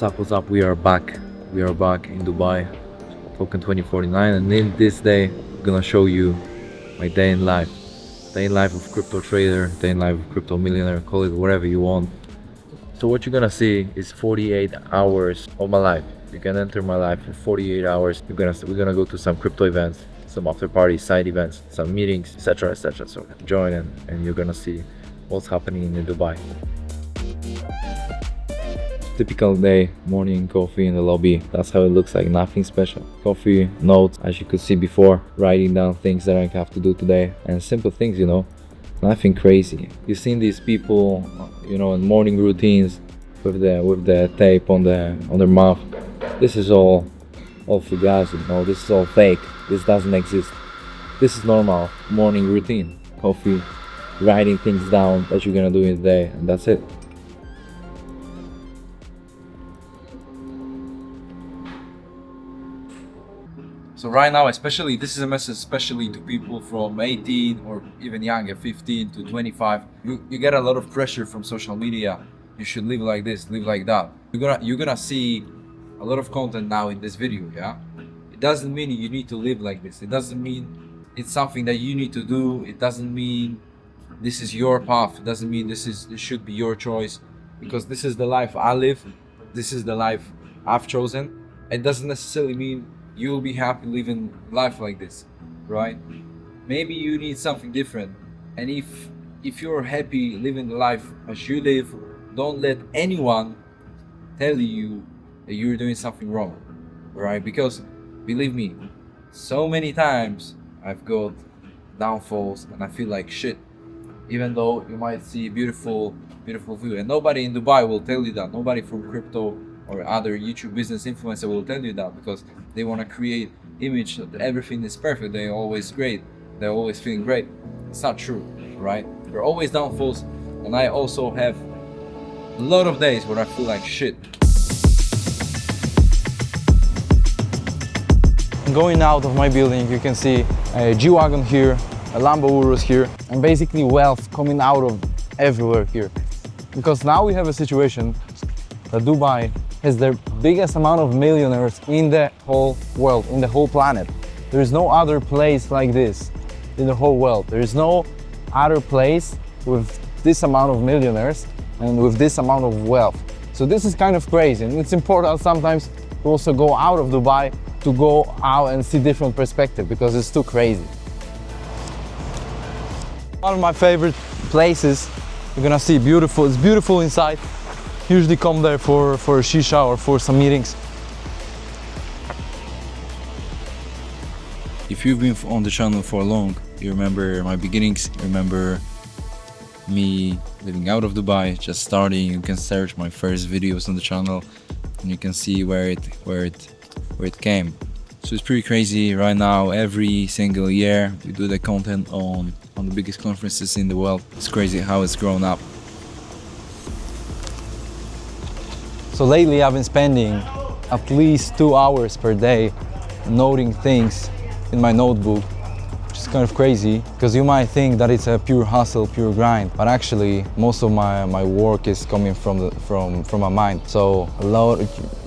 What's up, what's up? We are back. We are back in Dubai, Token 2049, and in this day, I'm gonna show you my day in life. Day in life of crypto trader, day in life of crypto millionaire, call it whatever you want. So what you're gonna see is 48 hours of my life. You can enter my life for 48 hours. We're gonna go to some crypto events, some after parties, side events, some meetings, etc., etc. So join and you're gonna see what's happening in Dubai. Typical day, morning coffee in the lobby. That's how it looks like, nothing special. Coffee, notes, as you could see before, writing down things that I have to do today, and simple things, nothing crazy. You've seen these people, in morning routines with the tape on their mouth. This is all fugazi, this is all fake. This doesn't exist. This is normal morning routine. Coffee, writing things down that you're gonna do in the day, and that's it. So right now, especially, this is a message especially to people from 18 or even younger, 15 to 25. You get a lot of pressure from social media. You should live like this, live like that. You're gonna see a lot of content now in this video, yeah? It doesn't mean you need to live like this. It doesn't mean it's something that you need to do. It doesn't mean this is your path. It doesn't mean this should be your choice, because this is the life I live. This is the life I've chosen. It doesn't necessarily mean you'll be happy living life like this, right? Maybe you need something different, and if you're happy living the life as you live, don't let anyone tell you that you're doing something wrong, right? Because believe me, so many times I've got downfalls and I feel like shit, even though you might see beautiful view, and nobody in Dubai will tell you that. Nobody from crypto or other YouTube business influencer will tell you that, because they want to create image that everything is perfect, they're always great, they're always feeling great. It's not true, right? There are always downfalls, and I also have a lot of days where I feel like shit. Going out of my building, you can see a G-Wagon here, a Lambo Urus here, and basically wealth coming out of everywhere here. Because now we have a situation that Dubai has the biggest amount of millionaires in the whole world, in the whole planet. There is no other place like this in the whole world. There is no other place with this amount of millionaires and with this amount of wealth. So this is kind of crazy, and it's important sometimes to also go out of Dubai, to go out and see different perspective, because it's too crazy. One of my favorite places, you're gonna see beautiful, it's beautiful inside. Usually come there for a shisha or for some meetings. If you've been on the channel for long, you remember my beginnings, you remember me living out of Dubai, just starting. You can search my first videos on the channel and you can see where it came. So it's pretty crazy right now. Every single year we do the content on the biggest conferences in the world. It's crazy how it's grown up. So lately I've been spending at least 2 hours per day noting things in my notebook, which is kind of crazy, because you might think that it's a pure hustle, pure grind, but actually most of my work is coming from my mind. So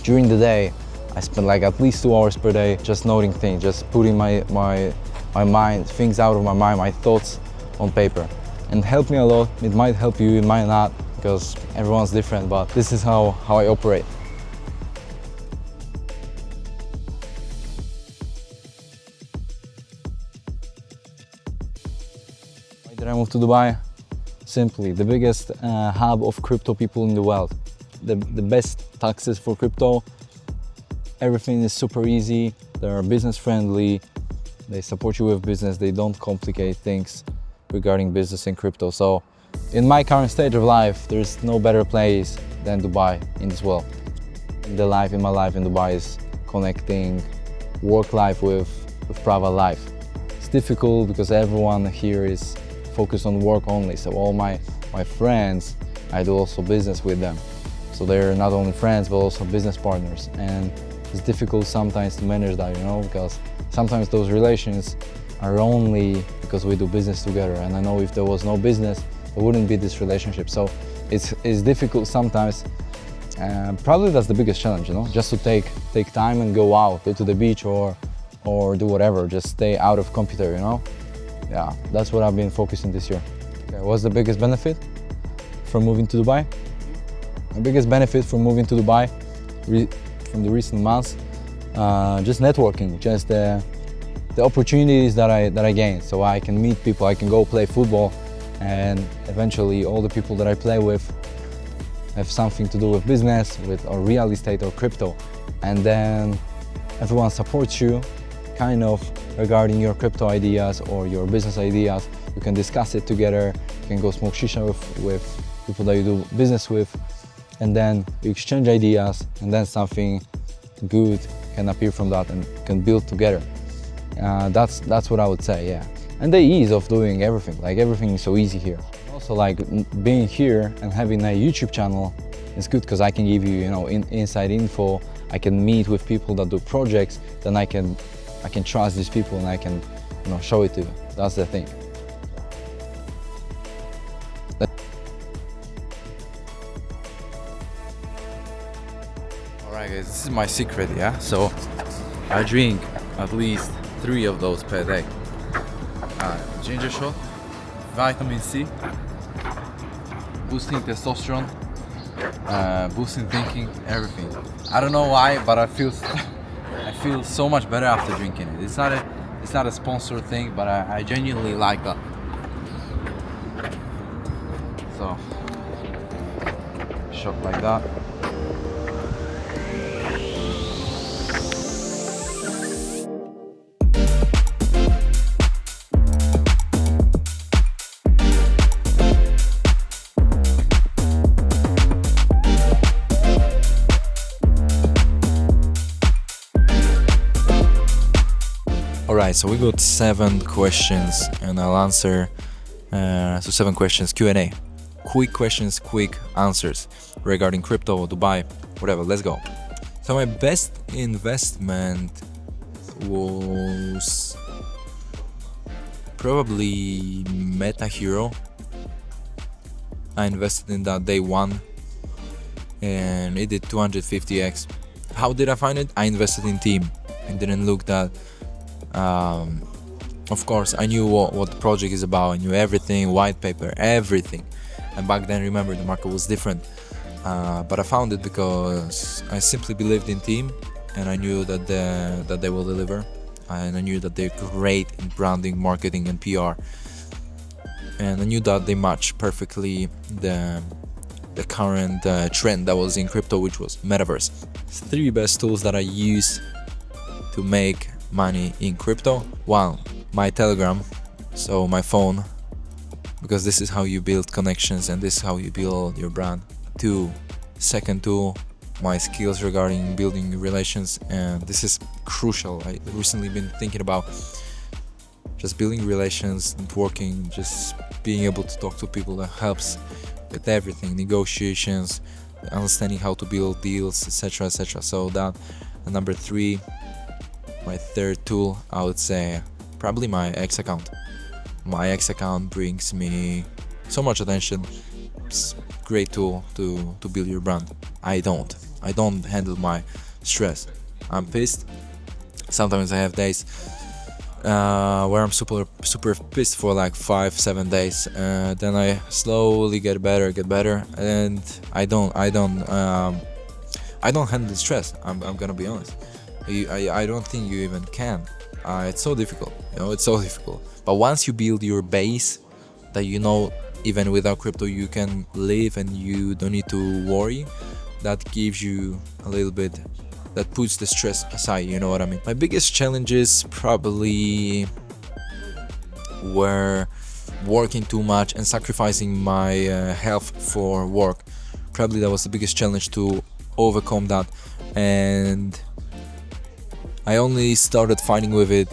during the day I spend like at least 2 hours per day just noting things, just putting my mind, things out of my mind, my thoughts on paper, and helped me a lot. It might help you, it might not, because everyone's different, but this is how I operate. Why did I move to Dubai? Simply, the biggest hub of crypto people in the world. The best taxes for crypto. Everything is super easy. They're business friendly. They support you with business. They don't complicate things regarding business and crypto. So in my current stage of life, there's no better place than Dubai in this world. My life in Dubai is connecting work life with private life. It's difficult because everyone here is focused on work only. So all my friends, I do also business with them. So they're not only friends, but also business partners. And it's difficult sometimes to manage that, because sometimes those relations are only because we do business together. And I know if there was no business, there wouldn't be this relationship. So it's difficult sometimes Probably that's the biggest challenge, just to take time and go out, go to the beach or do whatever, just stay out of computer, Yeah, that's what I've been focusing this year. Okay, what's the biggest benefit from moving to Dubai? The biggest benefit from moving to Dubai from the recent months, just networking, just the opportunities that I gained. So I can meet people, I can go play football, and eventually all the people that I play with have something to do with business, or real estate or crypto. And then everyone supports you kind of regarding your crypto ideas or your business ideas. You can discuss it together, you can go smoke shisha with people that you do business with, and then you exchange ideas, and then something good can appear from that and can build together. That's what I would say, yeah. And the ease of doing everything, like everything is so easy here. Also, like being here and having a YouTube channel is good because I can give you, inside info. I can meet with people that do projects. Then I can trust these people and I can, show it to you. That's the thing. Alright guys, this is my secret, yeah? So I drink at least 3 of those per day. Ginger shot, vitamin C, boosting testosterone, boosting thinking, everything. I don't know why, but I feel so much better after drinking it. It's not a sponsored thing, but I genuinely like that. So, shot like that. Alright, so we got 7 questions and I'll answer 7 questions, Q&A. Quick questions, quick answers regarding crypto, Dubai, whatever, let's go. So my best investment was probably Meta Hero. I invested in that day 1 and it did 250x. How did I find it? I invested in team and didn't look that. Of course, I knew what the project is about. I knew everything, white paper, everything. And back then, remember, the market was different. But I found it because I simply believed in team, and I knew that they will deliver. And I knew that they're great in branding, marketing, and PR. And I knew that they match perfectly the current trend that was in crypto, which was metaverse. 3 best tools that I use to make money in crypto. 1, my Telegram, so my phone, because this is how you build connections and this is how you build your brand. 2, second tool, my skills regarding building relations, and this is crucial. I recently been thinking about just building relations, networking, just being able to talk to people. That helps with everything, negotiations, understanding how to build deals, etc, etc. So that. And number 3, my third tool, I would say probably my X account. My X account brings me so much attention. It's a great tool to build your brand. I don't handle my stress. I'm pissed. Sometimes I have days where I'm super pissed for like 5-7 days. Then I slowly get better, and I don't handle stress. I'm gonna be honest. I don't think you even can. It's so difficult, it's so difficult. But once you build your base, that even without crypto you can live and you don't need to worry, that gives you a little bit, that puts the stress aside, you know what I mean? My biggest challenges probably were working too much and sacrificing my health for work. Probably that was the biggest challenge to overcome that, and I only started fighting with it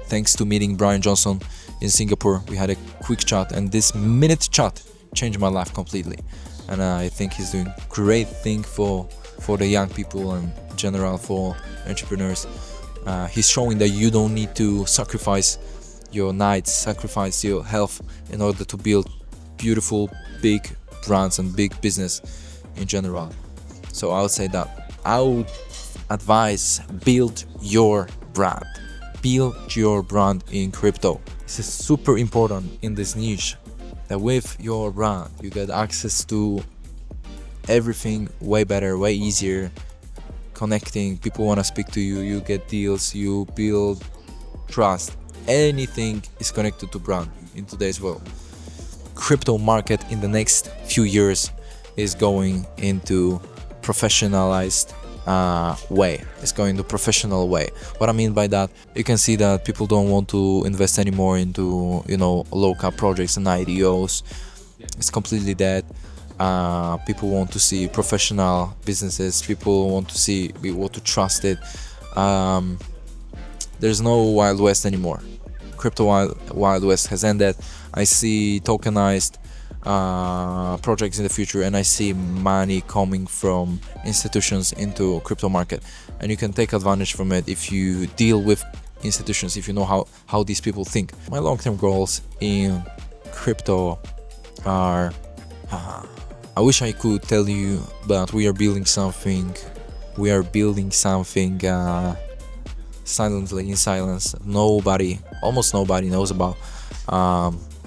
thanks to meeting Brian Johnson in Singapore. We had a quick chat, and this minute chat changed my life completely. And I think he's doing great thing for the young people and in general for entrepreneurs. He's showing that you don't need to sacrifice your nights, sacrifice your health in order to build beautiful, big brands and big business in general. So I would say that I would advise build your brand. Build your brand in crypto. This is super important in this niche, that with your brand you get access to everything way better, way easier. Connecting, people want to speak to you, you get deals, you build trust. Anything is connected to brand in today's world. Crypto market in the next few years is going into professionalized way. It's going to professional way. What I mean by that, you can see that people don't want to invest anymore into, you know, local projects and IDOs. It's completely dead. People want to see professional businesses. People want to trust it. There's no Wild West anymore. Crypto Wild West has ended. I see tokenized projects in the future, and I see money coming from institutions into crypto market, and you can take advantage from it if you deal with institutions, if you know how these people think. My long-term goals in crypto are I wish I could tell you, but we are building something silently, in silence. Almost nobody knows about.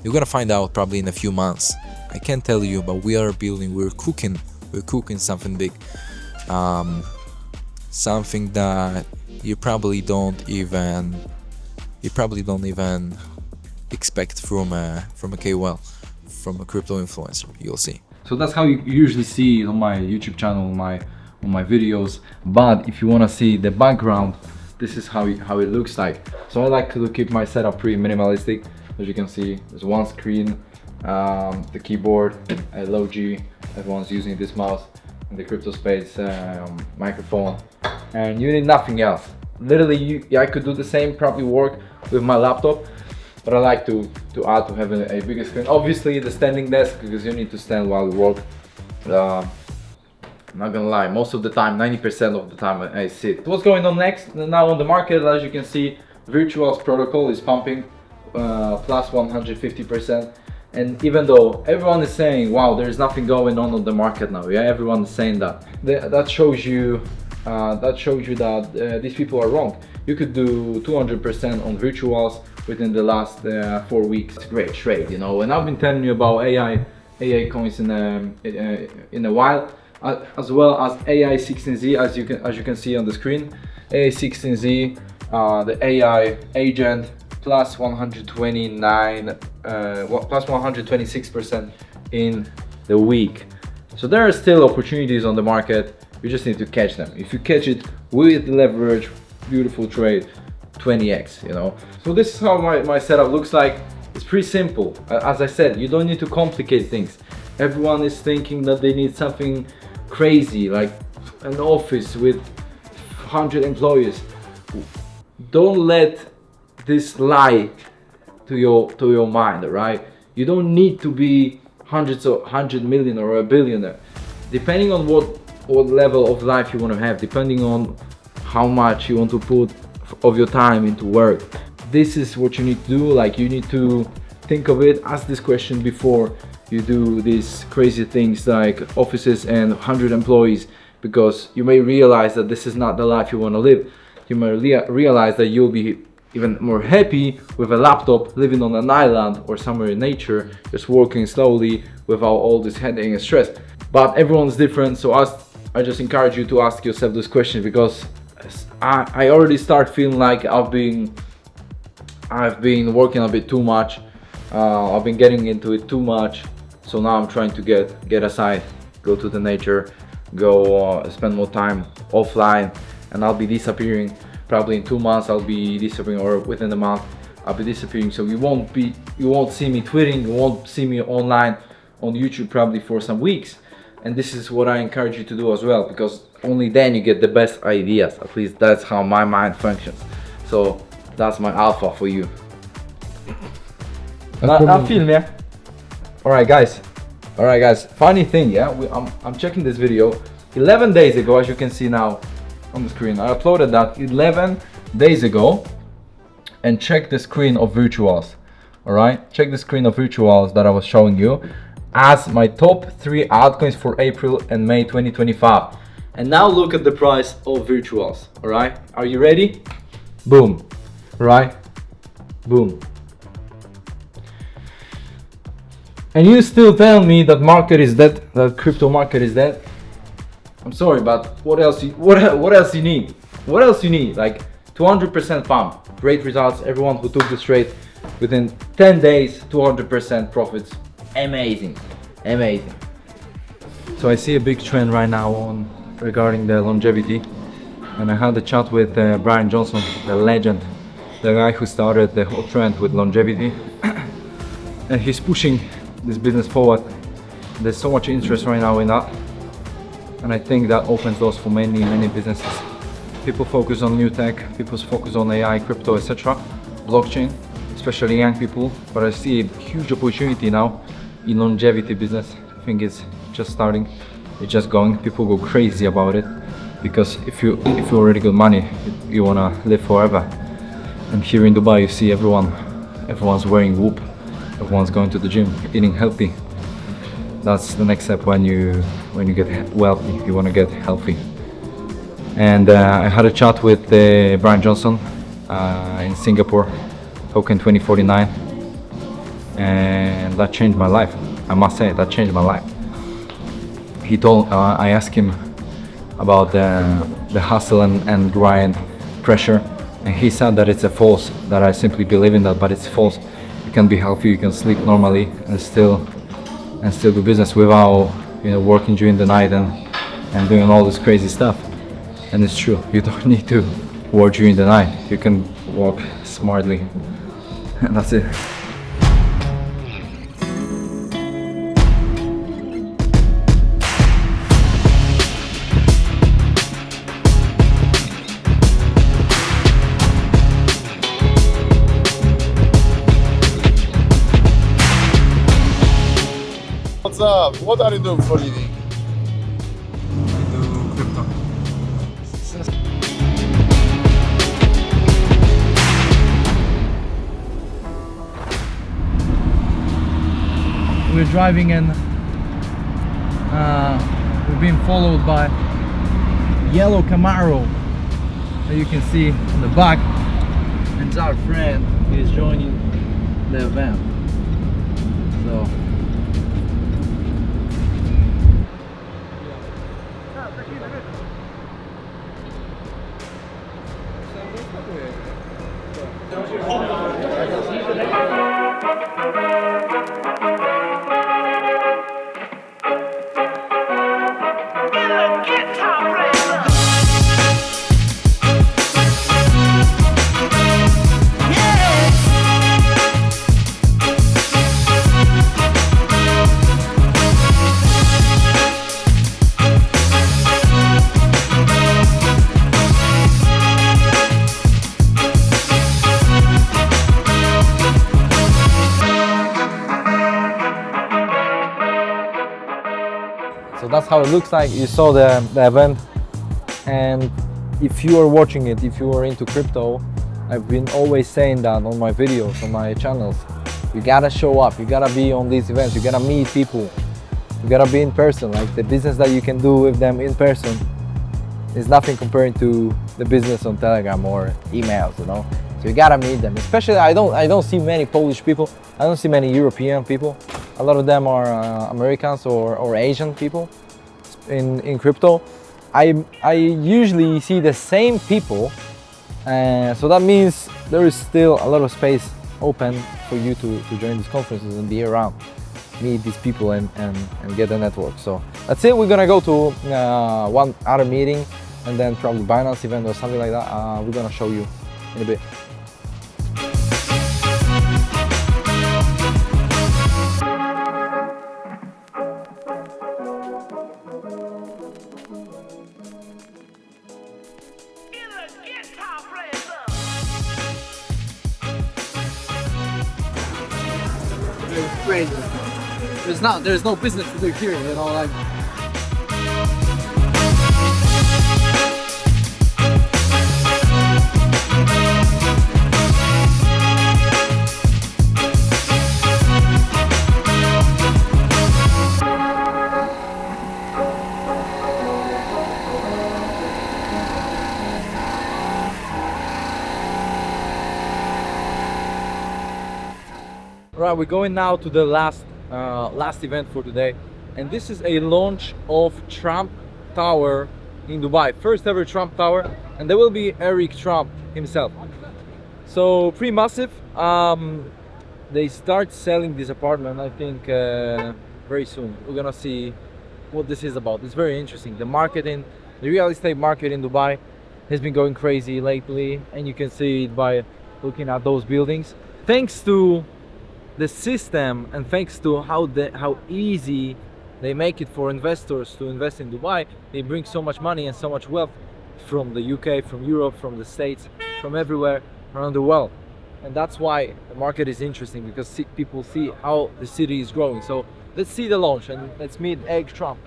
You're gonna find out probably in a few months. I can't tell you, but we're cooking something big, something that you probably don't even expect from a KOL, from a crypto influencer. You'll see. So that's how you usually see it on my YouTube channel, on my videos. But if you want to see the background, this is how it looks like. So I like to keep my setup pretty minimalistic. As you can see, there's one screen, the keyboard, a Logi, everyone's using this mouse, in the crypto space, microphone, and you need nothing else. Literally, I could do the same, probably work with my laptop, but I like to have a bigger screen. Obviously the standing desk, because you need to stand while you work. I'm not gonna lie, most of the time, 90% of the time I sit. What's going on next? Now on the market, as you can see, Virtuals protocol is pumping plus 150%. And even though everyone is saying, wow, there's nothing going on the market now, yeah, everyone is saying that. That shows you that these people are wrong. You could do 200% on Virtuals within the last 4 weeks. It's a great trade, you know. And I've been telling you about AI coins in a while, as well as AI16Z, as you can see on the screen. AI16Z, the AI agent, plus 126% in the week. So there are still opportunities on the market. You just need to catch them. If you catch it with leverage, beautiful trade, 20x, you know. So this is how my setup looks like. It's pretty simple. As I said, you don't need to complicate things. Everyone is thinking that they need something crazy, like an office with 100 employees. Don't let this lie to your mind, right? You don't need to be 100 million or a billionaire. Depending on what level of life you want to have, depending on how much you want to put of your time into work, this is what you need to do. Like, you need to think of it, ask this question before you do these crazy things like offices and 100 employees, because you may realize that this is not the life you want to live. You may realize that you'll be even more happy with a laptop, living on an island or somewhere in nature, just working slowly without all this headache and stress. But everyone's different, so I just encourage you to ask yourself this question, because I already start feeling like I've been working a bit too much. I've been getting into it too much, so now I'm trying to get aside, go to the nature, go spend more time offline, and I'll be disappearing. Probably in 2 months I'll be disappearing, or within a month I'll be disappearing. So you won't see me tweeting, you won't see me online on YouTube probably for some weeks. And this is what I encourage you to do as well, because only then you get the best ideas. At least that's how my mind functions. So that's my alpha for you. I film, yeah. All right, guys. Funny thing, yeah. I'm checking this video 11 days ago, as you can see now on the screen. I uploaded that 11 days ago, and check the screen of Virtuals. All right, check the screen of Virtuals that I was showing you as my top 3 altcoins for April and May 2025. And now look at the price of virtuals, all right? Are you ready? Boom, right? Boom. And you still tell me that market is dead, that crypto market is dead? I'm sorry, but what else you need? What else you need? Like 200% pump, great results. Everyone who took this trade within 10 days, 200% profits. Amazing, amazing. So I see a big trend right now on regarding the longevity, and I had a chat with Brian Johnson, the legend, the guy who started the whole trend with longevity, and he's pushing this business forward. There's so much interest right now in that, and I think that opens doors for many businesses. People focus on new tech, people focus on AI, crypto, etc., blockchain, especially young people, but I see a huge opportunity now in longevity business. I think it's just starting, it's just going. People go crazy about it because if you already got money, you wanna live forever. And here in Dubai, you see everyone's wearing Whoop, everyone's going to the gym, eating healthy. That's the next step when you get wealthy. You wanna get healthy. And I had a chat with Brian Johnson in Singapore, Token 2049, and that changed my life. I must say, that changed my life. I asked him about the hustle and grind pressure, and he said that it's a false, that I simply believe in that, but it's false. You can be healthy, you can sleep normally and still do business without working during the night and doing all this crazy stuff. And it's true, you don't need to work during the night, you can work smartly, and that's it. What's up? What are you doing for a living? We're driving and we're being followed by yellow Camaro that you can see in the back, and our friend is joining the event. So that's how it looks like. You saw the event, and if you are watching it, if you are into crypto, I've been always saying that on my videos, on my channels, you gotta show up, you gotta be on these events, you gotta meet people, you gotta be in person. Like the business that you can do with them in person is nothing comparing to the business on Telegram or emails, So you gotta meet them. Especially, I don't see many Polish people, I don't see many European people. A lot of them are Americans or Asian people in crypto. I usually see the same people, so that means there is still a lot of space open for you to join these conferences and be around, meet these people and get a network. So that's it. We're gonna go to one other meeting and then probably Binance event or something like that. We're gonna show you in a bit. Crazy. There's no business to do here, like. Right, we're going now to the last event for today, and this is a launch of Trump Tower in Dubai. First ever Trump Tower, and there will be Eric Trump himself. So pretty massive. They start selling this apartment, I think, very soon. We're gonna see what this is about. It's very interesting. The marketing, the real estate market in Dubai has been going crazy lately, and you can see it by looking at those buildings. Thanks to the system and thanks to how easy they make it for investors to invest in Dubai, they bring so much money and so much wealth from the UK, from Europe, from the States, from everywhere around the world. And that's why the market is interesting, because people see how the city is growing. So let's see the launch and let's meet Eric Trump.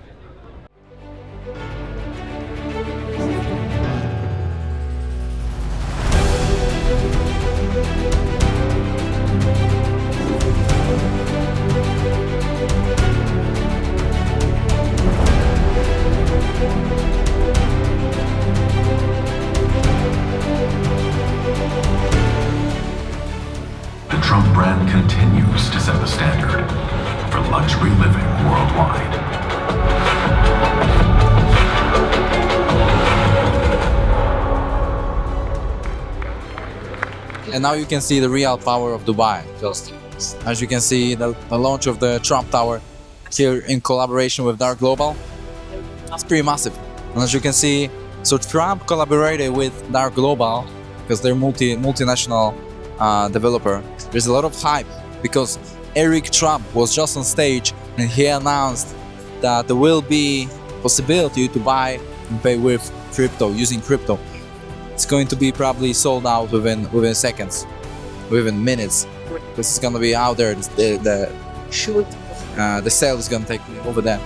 The Trump brand continues to set the standard for luxury living worldwide. And now you can see the real power of Dubai. Just as you can see, the launch of the Trump Tower here in collaboration with Dark Global. It's pretty massive. And as you can see, so Trump collaborated with Dark Global because they're multinational developer. There's a lot of hype because Eric Trump was just on stage and he announced that there will be possibility to buy and pay with crypto, using crypto. It's going to be probably sold out within seconds, within minutes. This is gonna be out there. The sale is gonna take over there.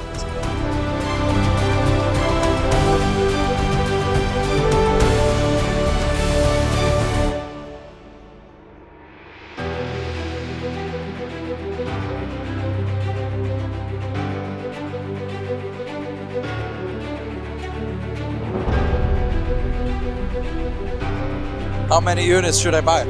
How many units should I buy?